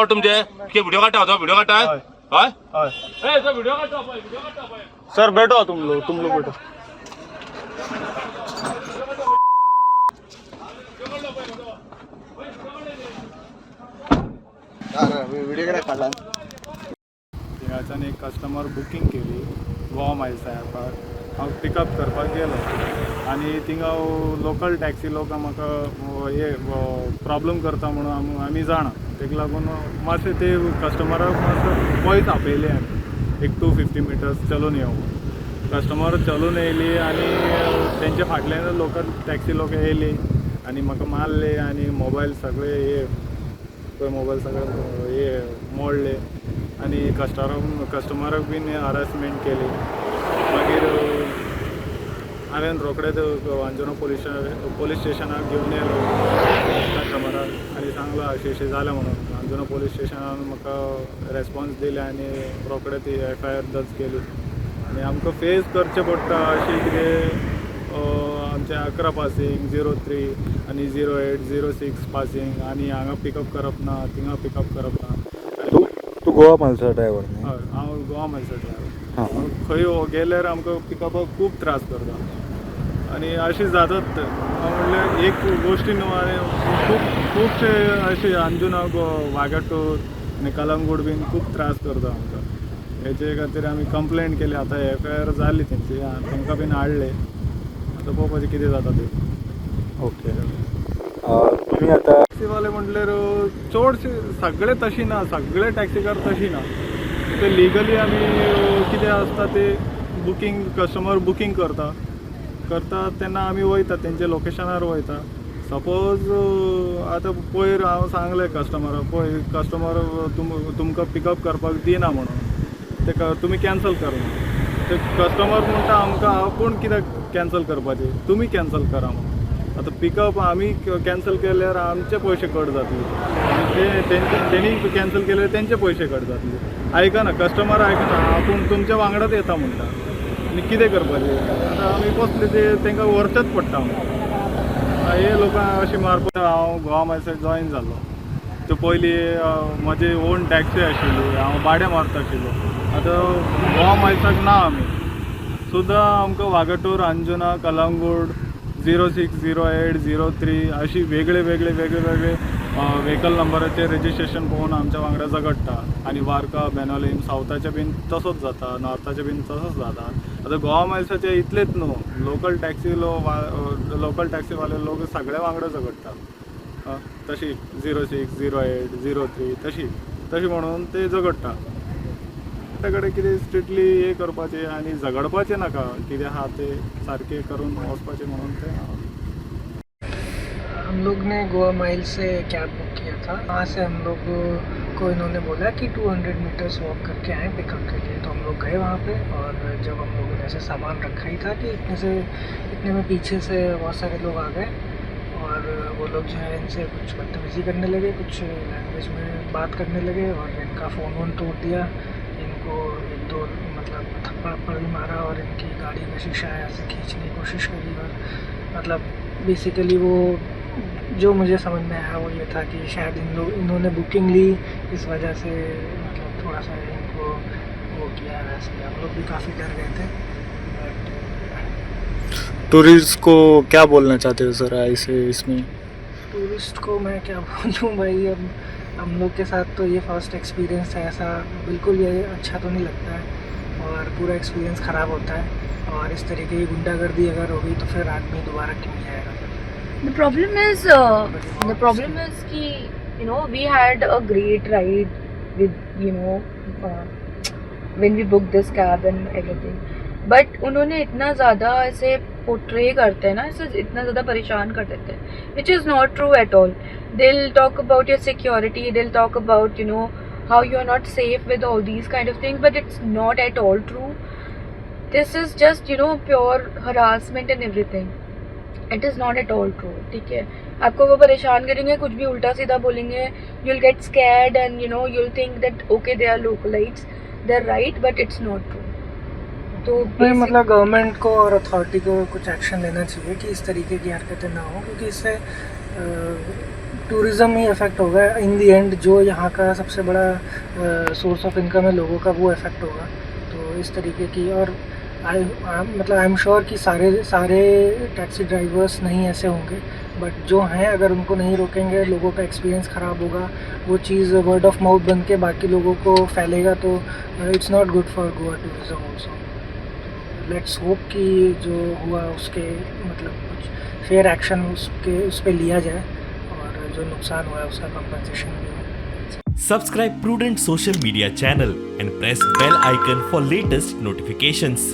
तुमचे की व्हिडिओ काढता होता व्हिडिओ काढताय हय ए तो व्हिडिओ काढतो व्हिडिओ काढतो सर बैठो तुम लोग बैठो व्हिडिओ काढला थिंगाच्यान एक कस्टमर बुकींग केली गोवा मायल्स ॲपार हांव पिकअप करपाक गेलो आनी थिंगा लोकल टॅक्सी लोक म्हाका हे प्रॉब्लम करता म्हणून आमी जाणा तेका लागून मातशें ते कस्टमराक मातसो पयस आपयलें आमी एक 250 मिटर्स चलून येवं कस्टमर चलून येयली आनी तेंचे फाटल्यान लोकल टॅक्सी लोक येयली आनी म्हाका मारले आनी मोबायल सगळे हे मोबायल सगळे हे मोडले आनी कस्टमराक बीन हरासमेंट केली मागीर हांवें रोखडेच अंजुना पोलीस स्टेशनाक घेवन येयलो कस्टमराक आनी सांगलो अशें जालें म्हणून अंजुना पोलीस स्टेशनान म्हाका रेस्पॉन्स दिले आनी रोखडे ती FIR दर्ज केली आनी आमकां फेस करचें पडटा अशें कितें आमचें 11 पासींग 03 आनी 08 06 पासींग आनी हांगा पिकअप करप ना थिंगा पिकअप करप ना तू गोवा मायल्सा ड्रायव्हर न्ही हय हांव गोवा मायल्सा ड्रायव्हर खंय गेल्यार आमकां पिकअपाक खूब त्रास करता आनी अशें जातात हांव म्हणल्यार एक गोश्टी न्हू आनी खुबशे अशे अंजुना वागाटोर आनी कलंगूट बीन खूब त्रास करता आमकां हेचे खातीर आमी कंप्लेंट केली आतां FIR जाली तेंची तांकां बीन हाडले आतां पळोवपाचें कितें जाता तें ओके तुमी आतां टॅक्सीवाले म्हटल्यार चडशे सगळे तशी ना सगळे टॅक्सीकार तशी ना ते लिगली आमी कितें आसता ते बुकींग कस्टमर बुकींग करता तेन्ना आमी वयता तेंचे लोकेशनार वयता सपोज आतां पयर हांव सांगलें कस्टमराक पळय कस्टमर तुमकां पिकअप करपाक दिना म्हणून ते तुमी कॅन्सल करा ते कस्टमर म्हणटा आमकां आपूण कित्याक कॅन्सल करपाचें तुमी कॅन्सल करा म्हणून आतां पिकअप आमी कॅन्सल केल्यार आमचे पयशे कट जातले तेणी कॅन्सल केल्यार तेंचे पयशे कट जातले आयकना कस्टमर आयकना आपूण तुमच्या वांगडाच येता म्हणटा आनी कितें करपाचें आतां आमी कसले ते तांकां व्हरचेच पडटा हे लोकांक अशें मारपाक हांव गोवा मायल्सा जॉयन जाल्लो त्यो पयलीं म्हजी ओन टॅक्सी आशिल्ली हांव भाडें मारता आशिल्लो आतां गोवा मायल्साक ना आमी सुद्दां आमकां वागाटोर अंजुना कलंगूट 06 08 03 अशी वेगळे व्हेकल नंबराचे रेजिस्ट्रेशन पळोवन आमच्या वांगडा झगडटा आनी वार्का बेनोलीम सावथाचे बीन तसोच जाता नॉर्थाचे बीन तसोच जाता आतां गोवा मायल्साचे इतलेच न्हू लोकल टॅक्सीवाले लोक सगळे वांगडा झगडटा तशी 06 08 03 तशी म्हणून ते झगडटा त्या कडेन कितें स्ट्रिक्टली हे करपाचें आनी झगडपाचें नाका कितें आहा ते सारकें करून वचपाचें म्हणून तें हम लोग ने गोवा माइल से कैब बुक किया था वहाँ से हम लोग को इन्होंने बोला कि 200 मीटर्स वॉक करके आएँ पिकअप के लिए तो हम लोग गए वहाँ पे और जब हम लोगों ने ऐसे सामान रखा ही था कि इतने में पीछे से बहुत सारे लोग आ गए और वो लोग जो है इनसे कुछ बदतमीज़ी करने लगे कुछ लैंग्वेज में बात करने लगे और इनका फ़ोन वोन तोड़ दिया इनको एक दो मतलब थप्पड़ भी मारा और इनकी गाड़ी का शीशा ऐसे खींचने की कोशिश करी और मतलब बेसिकली वो जो मुझे समझ में आया वो ये था कि शायद इन्होंने बुकिंग ली इस वजह से मतलब थोड़ा सा इनको वो किया वैसे हम लोग भी काफ़ी डर गए थे बट टूरिस्ट को क्या बोलना चाहते हो सर ऐसे इसमें टूरिस्ट को मैं क्या बोलूँ भाई अब हम लोग के साथ तो ये फर्स्ट एक्सपीरियंस है ऐसा बिल्कुल ये अच्छा तो नहीं लगता है और पूरा एक्सपीरियंस ख़राब होता है और इस तरीके की गुंडागर्दी अगर होगी तो फिर आदमी दोबारा क्यों नहीं आएगा The problem is कि we had a great ride with when we booked this cab and everything but उन्होंने इतना ज़्यादा ऐसे पोर्ट्रे करते हैं ना ऐसे इतना ज़्यादा परेशान कर देते हैं which is not true at all. They'll talk about your security, they'll talk about how you're not safe with all these kind of things but it's not at all true. This is just pure harassment and everything. It is not at all true. ठीक है आपको वो परेशान करेंगे कुछ भी उल्टा सीधा बोलेंगे you'll get scared and you'll think that okay they are localites they're right but it's not true. तो मतलब गवर्नमेंट को और अथॉरिटी को कुछ एक्शन लेना चाहिए कि इस तरीके की हरकतें ना हो क्योंकि इससे टूरिज़्म ही इफ़ेक्ट होगा इन द एंड, जो यहाँ का सबसे बड़ा सोर्स ऑफ इनकम है लोगों का, वो इफ़ेक्ट होगा। तो इस तरीके की, और आई एम श्योर कि सारे टैक्सी ड्राइवर्स नहीं ऐसे होंगे, बट जो हैं अगर उनको नहीं रोकेंगे, लोगों का एक्सपीरियंस ख़राब होगा, वो चीज़ वर्ड ऑफ माउथ बन के बाकी लोगों को फैलेगा, तो it's not good for Goa tourism also. Let's hope कि जो हुआ उसके मतलब कुछ फेयर एक्शन उस पर लिया जाए, और जो नुकसान हुआ है उसका कंपनसेशन भी हो। Subscribe Prudent social media channel and press bell icon for latest notifications.